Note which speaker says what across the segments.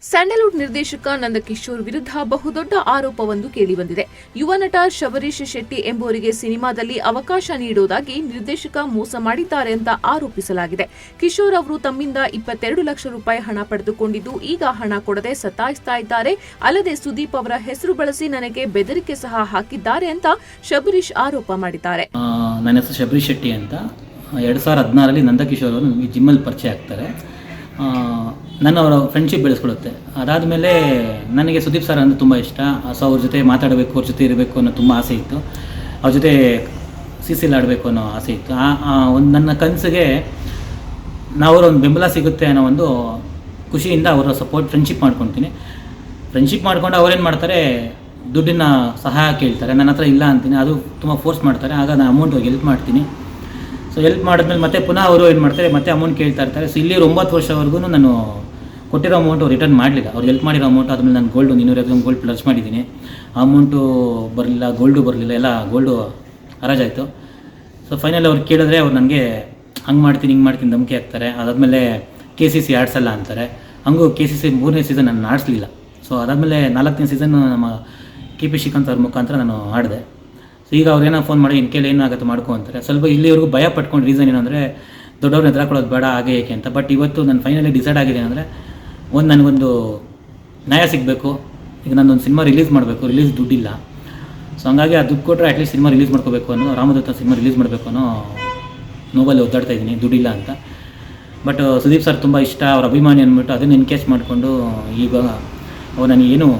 Speaker 1: Sandalwood ನಿರ್ದೇಶಕ ನಂದಕಿಶೋರ್ ವಿರುದ್ಧ ಬಹುದೊಡ್ಡ ಆರೋಪವೊಂದು ಕೇಳಿಬಂದಿದೆ. ಯುವ ನಟ ಶಬರೀಶ್ ಶೆಟ್ಟಿ ಎಂಬುವರಿಗೆ ಸಿನಿಮಾದಲ್ಲಿ ಅವಕಾಶ ನೀಡುವುದಾಗಿ ನಿರ್ದೇಶಕ ಮೋಸ ಮಾಡಿದ್ದಾರೆ ಅಂತ ಆರೋಪಿಸಲಾಗಿದೆ. ಕಿಶೋರ್ ಅವರು ತಮ್ಮಿಂದ 22 ಲಕ್ಷ ರೂಪಾಯಿ ಹಣ ಪಡೆದುಕೊಂಡಿದ್ದು ಈಗ ಹಣ ಕೊಡದೆ ಸತಾಯಿಸ್ತಾ ಇದ್ದಾರೆ. ಅಲ್ಲದೆ ಸುದೀಪ್ ಅವರ ಹೆಸರು ಬಳಸಿ ನನಗೆ ಬೆದರಿಕೆ ಸಹ ಹಾಕಿದ್ದಾರೆ ಅಂತ ಶಬರೀಶ್ ಆರೋಪ ಮಾಡಿದ್ದಾರೆ.
Speaker 2: ನನ್ನ ಹೆಸರು ಶಬರೀಶ್ ಶೆಟ್ಟಿ ಅಂತ. 2016ರಲ್ಲಿ ನಂದಕಿಶೋರ್ ಅವರು ನನಗೆ ಜಿಮ್ಮಲ್ಲಿ ಪರಿಚಯ ಆಗ್ತಾರೆ. ನನ್ನ ಅವರ ಫ್ರೆಂಡ್ಶಿಪ್ ಬೆಳೆಸ್ಕೊಳ್ಳುತ್ತೆ. ಅದಾದಮೇಲೆ ನನಗೆ ಸುದೀಪ್ ಸರ್ ಅಂದರೆ ತುಂಬ ಇಷ್ಟ. ಸೊ ಅವ್ರ ಜೊತೆ ಮಾತಾಡಬೇಕು, ಅವ್ರ ಜೊತೆ ಇರಬೇಕು ಅನ್ನೋ ತುಂಬ ಆಸೆ ಇತ್ತು. ಅವ್ರ ಜೊತೆ ಸಿಸಿಲ್ ಆಡಬೇಕು ಅನ್ನೋ ಆಸೆ ಇತ್ತು. ಒಂದು ನನ್ನ ಕನಸಿಗೆ ನಾವು ಒಂದು ಬೆಂಬಲ ಸಿಗುತ್ತೆ ಅನ್ನೋ ಒಂದು ಖುಷಿಯಿಂದ ಅವರ ಸಪೋರ್ಟ್ ಫ್ರೆಂಡ್ಶಿಪ್ ಮಾಡ್ಕೊತೀನಿ. ಫ್ರೆಂಡ್ಶಿಪ್ ಮಾಡ್ಕೊಂಡು ಅವ್ರೇನು ಮಾಡ್ತಾರೆ, ದುಡ್ಡಿನ ಸಹಾಯ ಕೇಳ್ತಾರೆ. ನನ್ನ ಹತ್ರ ಇಲ್ಲ ಅಂತೀನಿ, ಅದು ತುಂಬ ಫೋರ್ಸ್ ಮಾಡ್ತಾರೆ. ಆಗ ನಾನು ಅಮೌಂಟ್ ಹೋಗಿ ಹೆಲ್ಪ್ ಮಾಡ್ತೀನಿ. ಸೊ ಹೆಲ್ಪ್ ಮಾಡಿದ್ಮೇಲೆ ಮತ್ತೆ ಪುನಃ ಅವರು ಏನು ಮಾಡ್ತಾರೆ, ಮತ್ತೆ ಅಮೌಂಟ್ ಕೇಳ್ತಾ ಇರ್ತಾರೆ. ಸೊ ಇಲ್ಲಿ 9 ವರ್ಷವರೆಗೂ ನಾನು ಕೊಟ್ಟಿರೋ ಅಮೌಂಟು ರಿಟರ್ನ್ ಮಾಡಲಿಲ್ಲ. ಅವ್ರು ಹೆಲ್ಪ್ ಮಾಡಿರೋ ಅಮೌಂಟ್ ಆದಮೇಲೆ ನಾನು ಗೋಲ್ಡು 250 ಗೋಲ್ಡ್ ಪ್ಲಸ್ ಮಾಡಿದ್ದೀನಿ. ಆ ಅಮೌಂಟು ಬರಲಿಲ್ಲ, ಗೋಲ್ಡು ಬರಲಿಲ್ಲ, ಎಲ್ಲ ಗೋಲ್ಡು ಹರಾಜಾಯಿತು. ಸೊ ಫೈನಲ್ ಅವ್ರು ಕೇಳಿದ್ರೆ ಅವ್ರು ನನಗೆ ಹಂಗೆ ಮಾಡ್ತೀನಿ ಹಿಂಗೆ ಮಾಡ್ತೀನಿ ಧಮಕಿ ಹಾಕ್ತಾರೆ. ಅದಾದಮೇಲೆ KCC ಆಡಿಸಲ್ಲ ಅಂತಾರೆ. ಹಂಗೂ KCC 3ನೇ ಸೀಸನ್ ನಾನು ಆಡಿಸ್ಲಿಲ್ಲ. ಸೊ ಅದಾದಮೇಲೆ 4ನೇ ಸೀಸನ್ ನಮ್ಮ KP ಶ್ರೀಕಾಂತ್ ಅವ್ರ ಮುಖಾಂತರ ನಾನು ಆಡಿದೆ. ಸೊ ಈಗ ಅವ್ರೇನೋ ಫೋನ್ ಮಾಡಿ ಇನ್ನು ಕೇಳಿ ಏನಾಗುತ್ತೆ ಮಾಡ್ಕೊ ಅಂತಾರೆ. ಸ್ವಲ್ಪ ಇಲ್ಲಿವರೆಗೂ ಭಯ ಪಟ್ಕೊಂಡು ರೀಸನ್ ಏನಂದರೆ ದೊಡ್ಡವ್ರನ್ನ ಎದುರಾಕೊಳ್ಳೋದು ಬೇಡ ಹಾಗೆ ಏಕೆ ಅಂತ. ಬಟ್ ಇವತ್ತು ನಾನು ಫೈನಲಿ ಡಿಸೈಡ್ ಆಗಿದೆ ಅಂದರೆ ನನಗೊಂದು ನ್ಯಾಯ ಸಿಗಬೇಕು. ಈಗ ನಾನೊಂದು ಸಿನಿಮಾ ರಿಲೀಸ್ ಮಾಡಬೇಕು, ರಿಲೀಸ್ ದುಡ್ಡಿಲ್ಲ. ಸೊ ಹಂಗಾಗಿ ಆ ದುಡ್ಡು ಕೊಟ್ಟರೆ ಅಟ್ಲೀಸ್ಟ್ ಸಿನಿಮಾ ರಿಲೀಸ್ ಮಾಡ್ಕೋಬೇಕು ಅನ್ನೋ, ರಾಮದತ್ತ ಸಿನಿಮಾ ರಿಲೀಸ್ ಮಾಡಬೇಕು ಅನ್ನೋ ನೋವಲ್ಲಿ ಒದ್ದಾಡ್ತಾ ಇದ್ದೀನಿ, ದುಡ್ಡಿಲ್ಲ ಅಂತ. ಬಟ್ ಸುದೀಪ್ ಸರ್ ತುಂಬ ಇಷ್ಟ, ಅವ್ರ ಅಭಿಮಾನಿ ಅಂದ್ಬಿಟ್ಟು ಅದನ್ನು ಎನ್ಕೇಜ್ ಮಾಡಿಕೊಂಡು ಈಗ ಅವ್ರು ನನಗೇನು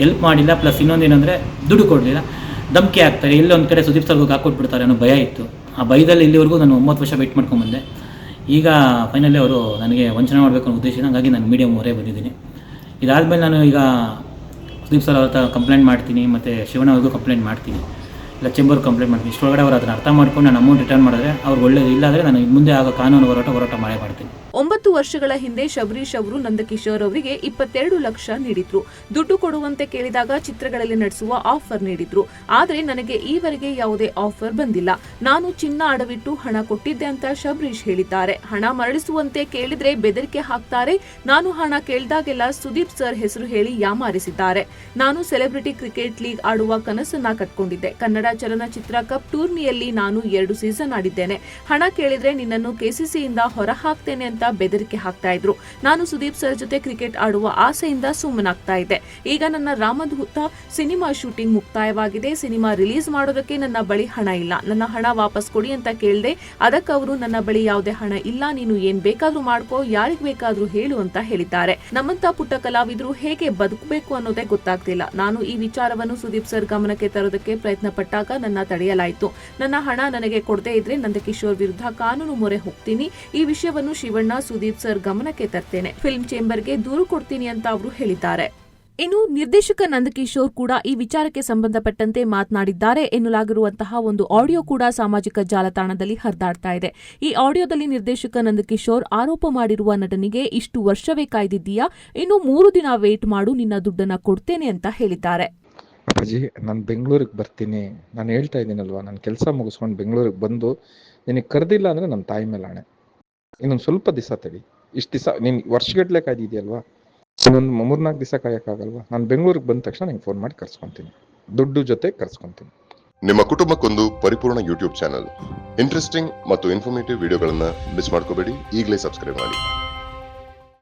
Speaker 2: ಹೆಲ್ಪ್ ಮಾಡಿಲ್ಲ. ಪ್ಲಸ್ ಇನ್ನೊಂದು ಏನಂದರೆ ದುಡ್ಡು ಕೊಡಲಿಲ್ಲ, ಧಮಕಿ ಆಗ್ತಾರೆ. ಎಲ್ಲೊಂದು ಕಡೆ ಸುದೀಪ್ ಸರ್ಗೆ ಹಾಕ್ಕೊಟ್ಬಿಡ್ತಾರೆ ಅನ್ನೋ ಭಯ ಇತ್ತು. ಆ ಭಯದಲ್ಲಿ ಇಲ್ಲಿವರೆಗೂ ನಾನು 9 ವರ್ಷ ವೆಯ್ಟ್ ಮಾಡ್ಕೊಂಡ್ಬಂದೆ. ಈಗ ಫೈನಲಿ ಅವರು ನನಗೆ ವಂಚನೆ ಮಾಡಬೇಕು ಅನ್ನೋ ಉದ್ದೇಶ, ಹಾಗಾಗಿ ನಾನು ಮೀಡಿಯಮ್ ಹೊರಗೆ ಬಂದಿದ್ದೀನಿ. ಇದಾದಮೇಲೆ ನಾನು ಈಗ ಸುದೀಪ್ ಸರ್ ಅವ್ರ ಹತ್ರ ಕಂಪ್ಲೇಂಟ್ ಮಾಡ್ತೀನಿ, ಮತ್ತು ಶಿವಣ್ಣ ಅವ್ರಿಗೂ ಕಂಪ್ಲೇಂಟ್ ಮಾಡ್ತೀನಿ, ಇಲ್ಲ ಚೇಂಬರ್ಗೆ ಕಂಪ್ಲೇಂಟ್ ಮಾಡ್ತೀನಿ. ಇಷ್ಟೊಳಗಡೆ ಅವ್ರು ಅದನ್ನು ಅರ್ಥ ಮಾಡ್ಕೊಂಡು ನಾನು ಅಮೌಂಟ್ ರಿಟರ್ನ್ ಮಾಡಿದ್ರೆ ಅವ್ರು ಒಳ್ಳೇದು, ಇಲ್ಲಾಂದರೆ ನಾನು ಮುಂದೆ ಆಗೋ ಕಾನೂನು ಹೋರಾಟ ಮಾಡ್ತೀನಿ.
Speaker 1: 9 ವರ್ಷಗಳ ಹಿಂದೆ ಶಬರೀಶ್ ಅವರು ನಂದಕಿಶೋರ್ ಅವರಿಗೆ 22 ಲಕ್ಷ ನೀಡಿದ್ರು. ದುಡ್ಡು ಕೊಡುವಂತೆ ಕೇಳಿದಾಗ ಚಿತ್ರಗಳಲ್ಲಿ ನಡೆಸುವ ಆಫರ್ ನೀಡಿದ್ರು. ಆದರೆ ನನಗೆ ಈವರೆಗೆ ಯಾವುದೇ ಆಫರ್ ಬಂದಿಲ್ಲ. ನಾನು ಚಿನ್ನ ಅಡವಿಟ್ಟು ಹಣ ಕೊಟ್ಟಿದ್ದೆ ಅಂತ ಶಬರೀಶ್ ಹೇಳಿದ್ದಾರೆ. ಹಣ ಮರಳಿಸುವಂತೆ ಕೇಳಿದ್ರೆ ಬೆದರಿಕೆ ಹಾಕ್ತಾರೆ. ನಾನು ಹಣ ಕೇಳಿದಾಗೆಲ್ಲ ಸುದೀಪ್ ಸರ್ ಹೆಸರು ಹೇಳಿ ಯಾಮಾರಿಸಿದ್ದಾರೆ. ನಾನು ಸೆಲೆಬ್ರಿಟಿ ಕ್ರಿಕೆಟ್ ಲೀಗ್ ಆಡುವ ಕನಸನ್ನ ಕಟ್ಕೊಂಡಿದ್ದೆ. ಕನ್ನಡ ಚಲನಚಿತ್ರ ಕಪ್ ಟೂರ್ನಿಯಲ್ಲಿ ನಾನು 2 ಸೀಸನ್ ಆಡಿದ್ದೇನೆ. ಹಣ ಕೇಳಿದ್ರೆ ನಿನ್ನನ್ನು KCCಯಿಂದ ಹೊರ ಹಾಕ್ತೇನೆ ಅಂತ ಬೆದರಿಕೆ ಹಾಕ್ತಾ ಇದ್ರು. ನಾನು ಸುದೀಪ್ ಸರ್ ಜೊತೆ ಕ್ರಿಕೆಟ್ ಆಡುವ ಆಸೆಯಿಂದ ಸುಮ್ಮನಾಗ್ತಾ ಇದ್ದೆ. ಈಗ ನನ್ನ ರಾಮದೂತ ಸಿನಿಮಾ ಶೂಟಿಂಗ್ ಮುಕ್ತಾಯವಾಗಿದೆ. ಸಿನಿಮಾ ರಿಲೀಸ್ ಮಾಡೋದಕ್ಕೆ ನನ್ನ ಬಳಿ ಹಣ ಇಲ್ಲ. ನನ್ನ ಹಣ ವಾಪಸ್ ಕೊಡಿ ಅಂತ ಕೇಳಿದೆ. ಅದಕ್ಕೆ ಅವರು ನನ್ನ ಬಳಿ ಯಾವುದೇ ಹಣ ಇಲ್ಲ, ನೀನು ಏನ್ ಬೇಕಾದ್ರೂ ಮಾಡ್ಕೋ, ಯಾರಿಗ್ ಬೇಕಾದ್ರೂ ಹೇಳು ಅಂತ ಹೇಳಿದ್ದಾರೆ. ನಮ್ಮಂತ ಪುಟ್ಟ ಕಲಾವಿದರು ಹೇಗೆ ಬದುಕಬೇಕು ಅನ್ನೋದೇ ಗೊತ್ತಾಗ್ತಿಲ್ಲ. ನಾನು ಈ ವಿಚಾರವನ್ನು ಸುದೀಪ್ ಸರ್ ಗಮನಕ್ಕೆ ತರೋದಕ್ಕೆ ಪ್ರಯತ್ನ ಪಟ್ಟಾಗ ನನ್ನ ತಡೆಯಲಾಯಿತು. ನನ್ನ ಹಣ ನನಗೆ ಕೊಡದೇ ಇದ್ರೆ ನಂದಕಿಶೋರ್ ವಿರುದ್ಧ ಕಾನೂನು ಮೊರೆ ಹೋಗ್ತೀನಿ. ಈ ವಿಷಯವನ್ನು ಶಿವಣ್ಣ ಸುದೀಪ್ ಸರ್ ಗಮನಕ್ಕೆ ತರ್ತೇನೆ, ಫಿಲ್ಮ್ ಚೇಂಬರ್ಗೆ ದೂರು ಕೊಡ್ತೀನಿ ಅಂತ ಅವರು ಹೇಳಿದ್ದಾರೆ. ಇನ್ನು ನಿರ್ದೇಶಕ ನಂದಕಿಶೋರ್ ಕೂಡ ಈ ವಿಚಾರಕ್ಕೆ ಸಂಬಂಧಪಟ್ಟಂತೆ ಮಾತನಾಡಿದ್ದಾರೆ ಎನ್ನಲಾಗಿರುವಂತಹ ಒಂದು ಆಡಿಯೋ ಕೂಡ ಸಾಮಾಜಿಕ ಜಾಲತಾಣದಲ್ಲಿ ಹರಿದಾಡ್ತಾ ಇದೆ. ಈ ಆಡಿಯೋದಲ್ಲಿ ನಿರ್ದೇಶಕ ನಂದಕಿಶೋರ್ ಆರೋಪ ಮಾಡಿರುವ ನಟನಿಗೆ ಇಷ್ಟು ವರ್ಷವೇ ಕಾಯ್ದಿದ್ದೀಯಾ, ಇನ್ನು 3 ದಿನ ವೇಟ್ ಮಾಡು, ನಿನ್ನ ದುಡ್ಡನ್ನ ಕೊಡ್ತೇನೆ ಅಂತ ಹೇಳಿದ್ದಾರೆ.
Speaker 3: ಅಪ್ಪಾಜಿ, ನಾನು ಬೆಂಗಳೂರಿಗೆ ಬರ್ತೀನಿ. ನಾನು ಹೇಳ್ತಾ ಇದ್ದೀನಲ್ವಾ, ನಾನು ಕೆಲಸ ಮುಗಿಸ್ಕೊಂಡು ಬೆಂಗಳೂರಿಗೆ ಬಂದು ನಿನಗೆ ಕರೆದಿಲ್ಲ ಅಂದರೆ ನನ್ನ ತಾಯಿ ಮೇಲೆ ಆಣೆ, ಇನ್ನೊಂದು ಸ್ವಲ್ಪ ದಿವಸ ತಡಿ. ಇಷ್ಟು ದಿವಸ ನೀನು ವರ್ಷಗಟ್ಟಲೆ ಕಾಯ್ದಿದೆಯಲ್ವಾ, ಇನ್ನೊಂದು 3-4 ದಿವಸ ಕಾಯೋಕ್ಕಾಗಲ್ವಾ? ನಾನು ಬೆಂಗಳೂರಿಗೆ ಬಂದ ತಕ್ಷಣ ನಿಂಗೆ ಫೋನ್ ಮಾಡಿ ಕರ್ಸ್ಕೊತೀನಿ, ದುಡ್ಡು ಜೊತೆ ಕರ್ಸ್ಕೊತೀನಿ.
Speaker 4: ನಿಮ್ಮ ಕುಟುಂಬಕ್ಕೊಂದು ಪರಿಪೂರ್ಣ ಯೂಟ್ಯೂಬ್ ಚಾನಲ್. ಇಂಟ್ರೆಸ್ಟಿಂಗ್ ಮತ್ತು ಇನ್ಫಾರ್ಮೇಟಿವ್ ವಿಡಿಯೋಗಳನ್ನು ಮಿಸ್ ಮಾಡ್ಕೋಬೇಡಿ. ಈಗಲೇ ಸಬ್ಸ್ಕ್ರೈಬ್ ಮಾಡಿ.